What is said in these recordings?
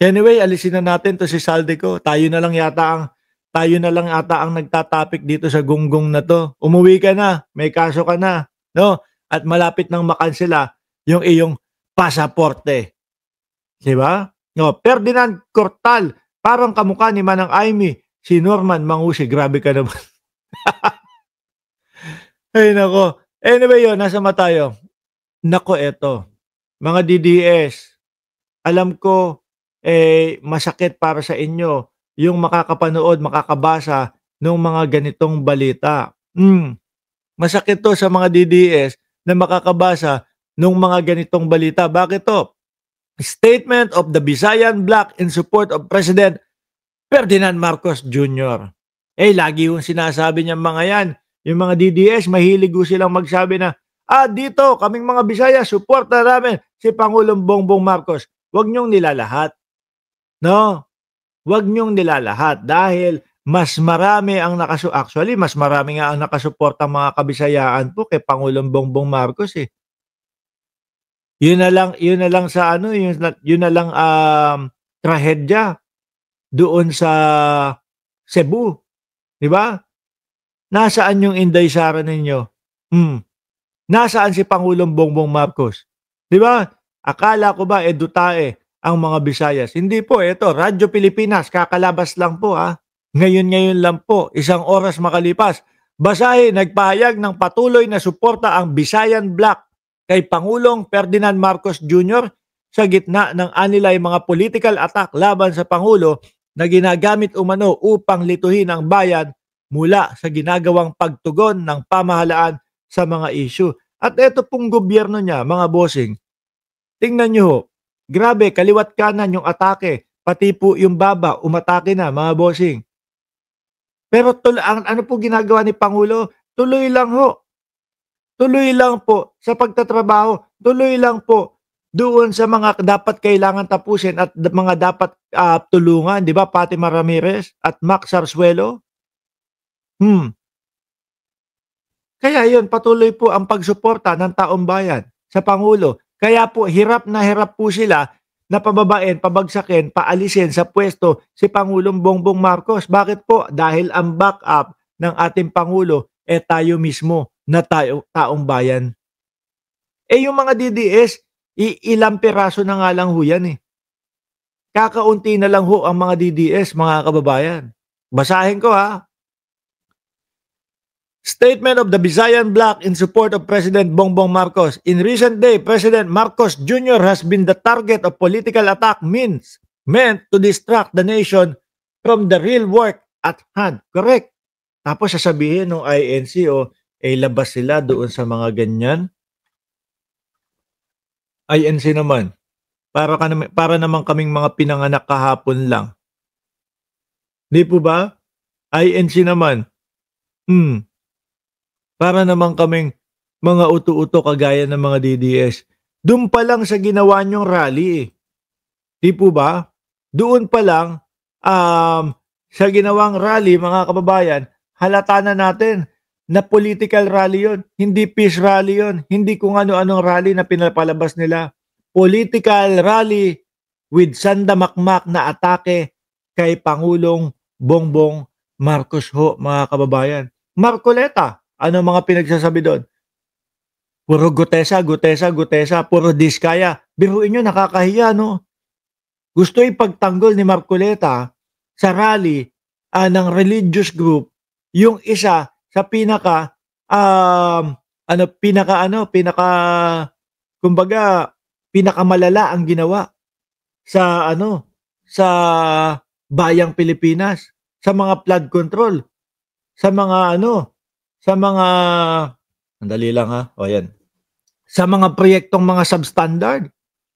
Anyway, alisin na natin 'to si Saldico. Tayo na lang yata ang nagta-topic dito sa gunggong na 'to. Umuwi ka na, may kaso ka na, 'no? At malapit nang makansela yung iyong pasaporte, 'di ba? No, Ferdinand Cortal, parang kamukha ni Manang Aimee, si Norman Mangusi. Grabe ka naman. Ay nako. Anyway, yun, nasa ma tayo? Naku, eto, mga DDS, alam ko, masakit para sa inyo yung makakapanood, makakabasa ng mga ganitong balita. Masakit 'to sa mga DDS na makakabasa ng mga ganitong balita. Bakit 'to? Statement of the Visayan Bloc in support of President Ferdinand Marcos Jr. Lagi yung sinasabi niyang mga yan, yung mga DDS, mahilig ho silang magsabi na, dito, kaming mga Bisaya, support na namin si Pangulong Bongbong Marcos. Huwag niyong nilalahat. No? Huwag niyong nilalahat dahil mas marami ang actually, mas marami nga ang nakasuporta mga kabisayaan po kay Pangulong Bongbong Marcos eh. Yun na lang sa ano, yun na lang trahedya doon sa Cebu, 'di ba? Nasaan yung Inday Sara ninyo? Nasaan si Pangulong Bongbong Marcos? 'Di ba? Akala ko ba dutae ang mga Bisayas? Hindi po, ito, Radyo Pilipinas, kakalabas lang po Ngayon lang po, 1 oras makalipas. Basahin, nagpahayag ng patuloy na suporta ang Visayan Bloc kay Pangulong Ferdinand Marcos Jr. sa gitna ng anilay mga political attack laban sa Pangulo na ginagamit umano upang lituhin ang bayan mula sa ginagawang pagtugon ng pamahalaan sa mga issue. At ito pong gobyerno niya, mga bossing, tingnan nyo, grabe, kaliwat kanan yung atake, pati po yung baba, umatake na, mga bossing. Pero ano po ginagawa ni Pangulo? Tuloy lang ho. Tuloy lang po sa pagtatrabaho. Tuloy lang po doon sa mga dapat kailangan tapusin at mga dapat tulungan, di ba? Fatima Ramirez at Mac Sarsuelo. Kaya yun, patuloy po ang pagsuporta ng taong bayan sa Pangulo. Kaya po, hirap na hirap po sila na pababain, pabagsakin, paalisin sa pwesto si Pangulong Bongbong Marcos. Bakit po? Dahil ang backup ng ating Pangulo tayo mismo na taong bayan. Yung mga DDS, ilang piraso na nga lang ho yan Kakaunti na lang ho ang mga DDS, mga kababayan. Basahin ko Statement of the Visayan Bloc in support of President Bongbong Marcos. In recent day, President Marcos Jr. has been the target of political attack meant to distract the nation from the real work at hand. Correct. Tapos sasabihin ng INC labas sila doon sa mga ganyan. INC naman. Para naman kaming mga pinanganak kahapon lang. Di po ba? INC naman. Para naman kaming mga uto-uto kagaya ng mga DDS. Doon pa lang sa ginawa nyong rally Di po ba? Doon pa lang sa ginawang rally, mga kababayan, halata na natin na political rally yon, hindi peace rally yon, hindi kung ano-anong rally na pinapalabas nila. Political rally with sandamakmak na atake kay Pangulong Bongbong Marcos ho, mga kababayan. Marcoleta, ano mga pinagsasabi doon? Puro Gutesa, puro Diskaya. Biruin nyo, nakakahiya, no? Gusto ipagtanggol ni Marcoleta sa rally ng religious group, yung isa sa pinakamalala ang ginawa sa sa bayang Pilipinas, sa mga flood control, sa mga andali lang yan. Sa mga proyektong mga substandard.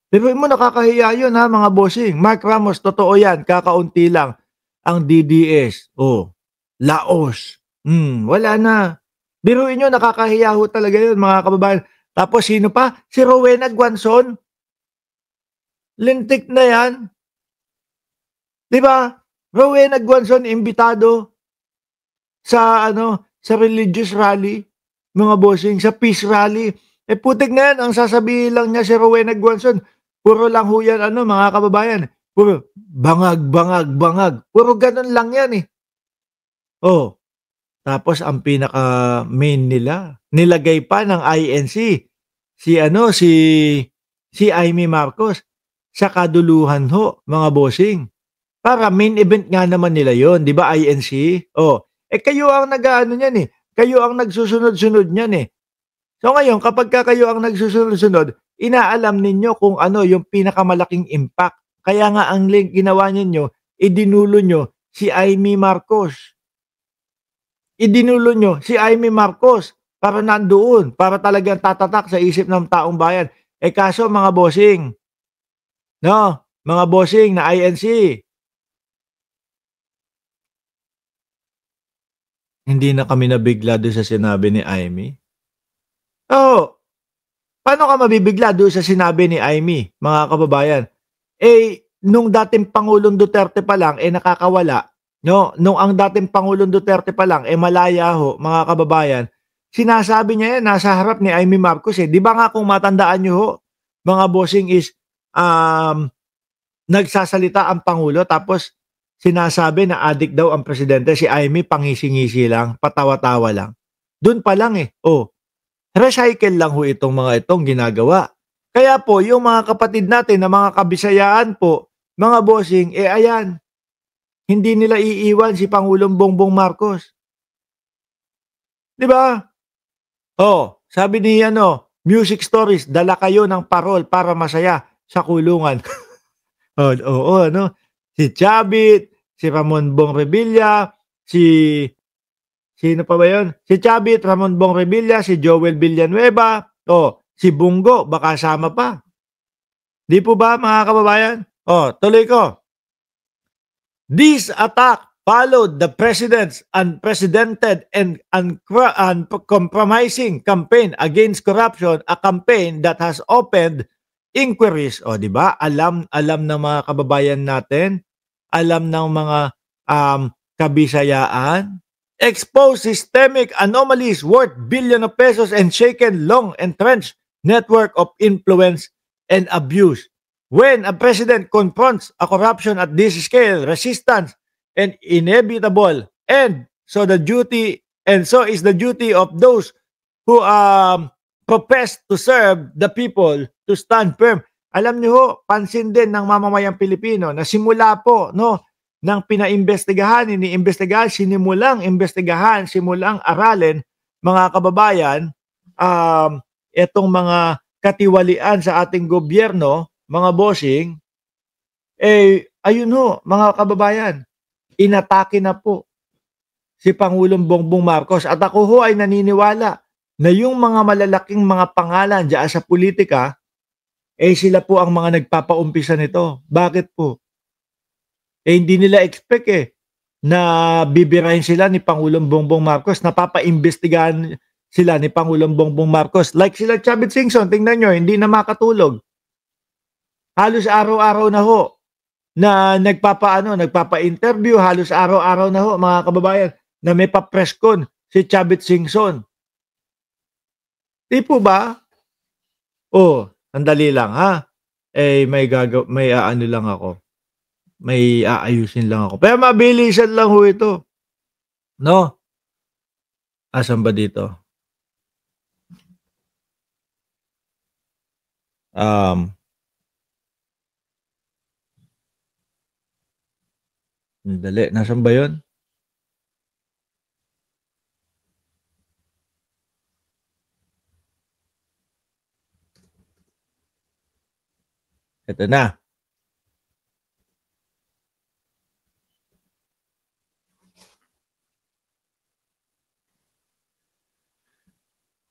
Pero mo nakakahiya yun mga bossing. Mark Ramos, totoo yan, kakaunti lang ang DDS. Laos. Wala na. Biruin nyo, nakakahiya ho talaga yun, mga kababayan. Tapos sino pa? Si Rowena Guanzon. Lintik na yan. Diba? Rowena Guanzon, imbitado sa religious rally, mga bossing, sa peace rally. Putik na yan, ang sasabihin lang niya si Rowena Guanzon, puro lang ho yan, mga kababayan, puro bangag, bangag, bangag. Puro gano'n lang 'yan, eh. Oh, tapos ang pinaka-main nila, nilagay pa ng INC si ano, si Imee Marcos sa kaduluhan ho, mga bossing. Para main event nga naman nila 'yon, 'di ba, INC? Oh, eh, kayo ang nag-aano niyan, eh, kayo ang nagsusunod-sunod niyan, eh. So ngayon kapagka kayo ang nagsusunod-sunod, inaalam ninyo kung ano yung pinakamalaking impact. Kaya nga ang ginawa ninyo, idinulo nyo si Imee Marcos. Idinulo nyo si Imee Marcos para nandoon, para talagang tatatak sa isip ng taong bayan. Eh, kaso mga bossing, 'no, mga bossing na INC, hindi na kami nabigla do'n sa sinabi ni Imee. Oo, paano ka mabibigla do'n sa sinabi ni Imee, mga kababayan? Eh, nung dating Pangulong Duterte pa lang, eh, nakakawala, 'no? Nung ang dating Pangulong Duterte pa lang, eh, malaya ho, mga kababayan, sinasabi niya 'yan nasa harap ni Imee Marcos, eh. 'Di ba nga kung matandaan niyo ho, mga bossing is, um, nagsasalita ang Pangulo tapos sinasabi na adik daw ang presidente, si Imee pangisi-ngisi lang, patawa-tawa lang. Dun pa lang, eh, oh, recycle lang ho itong mga itong ginagawa. Kaya po yung mga kapatid natin na mga Kabisayaan po, mga bossing, eh ayan, hindi nila iiwan si Pangulong Bongbong Marcos, 'di ba? Oh, sabi ni ano, Music Stories, dala kayo ng parol para masaya sa kulungan. Oh, oo, ano, si Chavit, si Ramon Bong Revilla, si sino pa ba 'yun? Si Chavit, Ramon Bong Revilla, si Joel Villanueva, oh, si Bungo baka sama pa. 'Di po ba mga kababayan? Oh, tuloy ko. This attack followed the president's unprecedented and uncompromising campaign against corruption, a campaign that has opened inquiries. O, di ba? Alam ng mga kababayan natin, alam ng mga kabisayaan, expose systemic anomalies worth billion of pesos and shaken long entrenched network of influence and abuse. When a president confronts a corruption at this scale, resistance and inevitable, and so is the duty of those who profess to serve the people to stand firm. Alam niyo ho, pansin din ng mamamayang Pilipino na simula po, no, nang pinaimbestigahan, iniimbestigahan, simulang aralin, mga kababayan, itong mga katiwalian sa ating gobyerno, mga bossing, eh, ayun ho, mga kababayan, inatake na po si Pangulong Bongbong Marcos. At ako ho ay naniniwala na yung mga malalaking mga pangalan diyan sa politika, eh sila po ang mga nagpapaumpisa nito. Bakit po? Eh hindi nila expect na bibirahin sila ni Pangulong Bongbong Marcos, napapaimbestigahan sila ni Pangulong Bongbong Marcos. Like sila Chavit Singson, tingnan nyo, hindi na makatulog. Halos araw-araw na ho na nagpapa-interview, halos araw-araw na ho, mga kababayan, na may pa-press con si Chavit Singson. Di po ba? Oh, sandali lang ha. Eh may aano lang ako. May aayusin lang ako. Pero mabilisan lang ho ito. No? Asan ba dito? Dali, nasan ba 'yon? Ito na.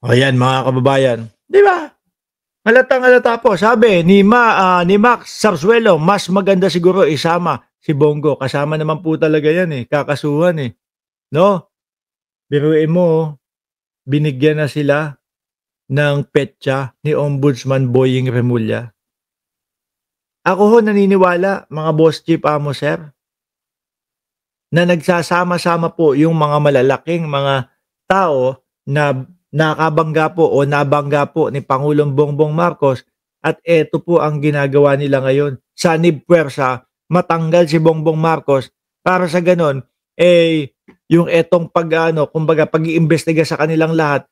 O yan mga kababayan, 'di ba? Halatang-halata po. Sabi ni Max Sarsuelo, mas maganda siguro isama si Bongo. Kasama naman po talaga 'yan kakasuhan 'no? Biruin mo, binigyan na sila ng petsa ni Ombudsman Boying Remulla. Ako ho naniniwala, mga boss chief amo sir, na nagsasama-sama po yung mga malalaking mga tao na nakabangga po o nabangga po ni Pangulong Bongbong Marcos at eto po ang ginagawa nila ngayon. Sanib puwersa matanggal si Bongbong Marcos para sa gano'n, yung etong pag-aano, kumbaga pag-iimbestiga sa kanilang lahat,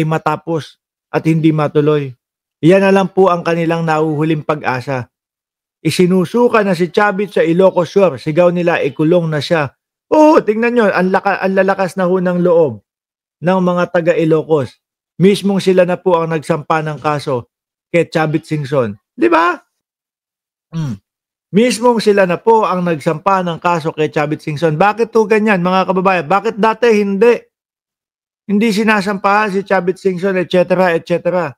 matapos at hindi matuloy. Yan na lang po ang kanilang nahuhuling pag-asa. Isinusuka na si Chavit sa Ilocos Sur, sigaw nila ikulong na siya. Oo, tingnan niyo ang lalakas na ho ng loob ng mga taga Ilocos. Mismong sila na po ang nagsampa ng kaso kay Chavit Singson, 'di ba? Hmm. Mismong sila na po ang nagsampa ng kaso kay Chavit Singson. Bakit ho ganyan mga kababayan? Bakit dati hindi? Hindi sinasampahan si Chavit Singson, et cetera, et cetera.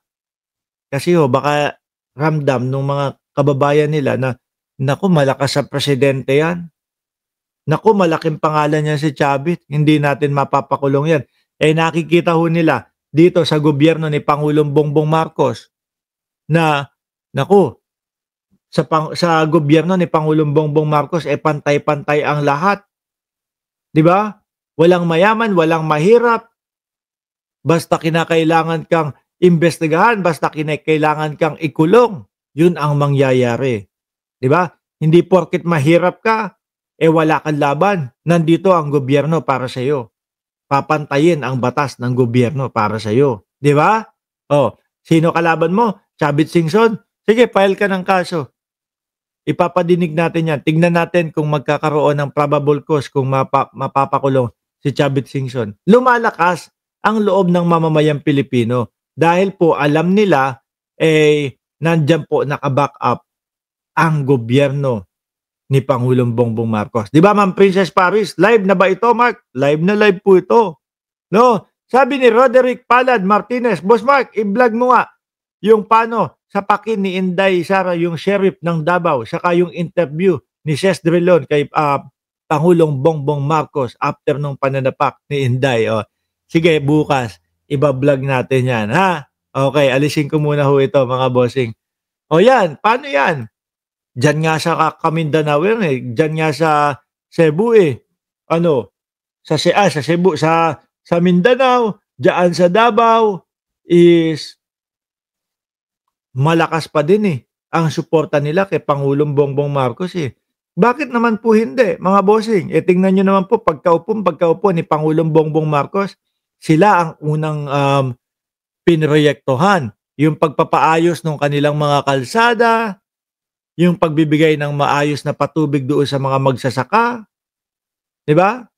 Kasi ho baka ramdam nung mga kababayan nila na, naku malakas sa presidente 'yan. Naku malaking pangalan niyan si Chavit, hindi natin mapapakulong 'yan. Nakikita ho nila dito sa gobyerno ni Pangulong Bongbong Marcos na, naku, sa gobyerno ni Pangulong Bongbong Marcos, pantay-pantay ang lahat, 'di ba? Walang mayaman, walang mahirap, basta kinakailangan kang imbestigahan, basta kinakailangan kang ikulong, 'yun ang mangyayari, 'di ba? Hindi porket mahirap ka, wala kang laban, nandito ang gobyerno para sa iyo. Papantayin ang batas ng gobyerno para sa iyo, 'di ba? Oh, sino kalaban mo? Chavit Singson? Sige, file ka ng kaso. Ipapadinig natin 'yan. Tignan natin kung magkakaroon ng probable cause kung mapapakulong si Chavit Singson. Lumalakas ang loob ng mamamayang Pilipino dahil po alam nila, nandiyan po naka-back up ang gobyerno ni Pangulong Bongbong Marcos. 'Di ba, Ma'am Princess Paris, live na ba ito, Mark? Live na live po ito. No, sabi ni Roderick Palad Martinez, "Boss Mark, i-vlog mo nga yung paano sa pakin ni Inday Sara yung sheriff ng Davao, saka yung interview ni Ses Drilon kay Pangulong Bongbong Marcos after nung pananapak ni Inday." Oh, sige bukas iba-vlog natin 'yan, ha? Okay, alisin ko muna ho ito mga bossing. O 'yan, paano 'yan? Diyan nga sa Mindanao yan, diyan nga sa Cebu, Ano, sa Cebu, sa Mindanao, diyaan sa Davao is malakas pa din, ang suporta nila kay Pangulong Bongbong Marcos, Bakit naman po hindi, mga bossing? Tingnan niyo naman po pagkaupo ni Pangulong Bongbong Marcos, sila ang unang, pinroyektohan yung pagpapaayos nung kanilang mga kalsada, yung pagbibigay ng maayos na patubig doon sa mga magsasaka, 'di ba?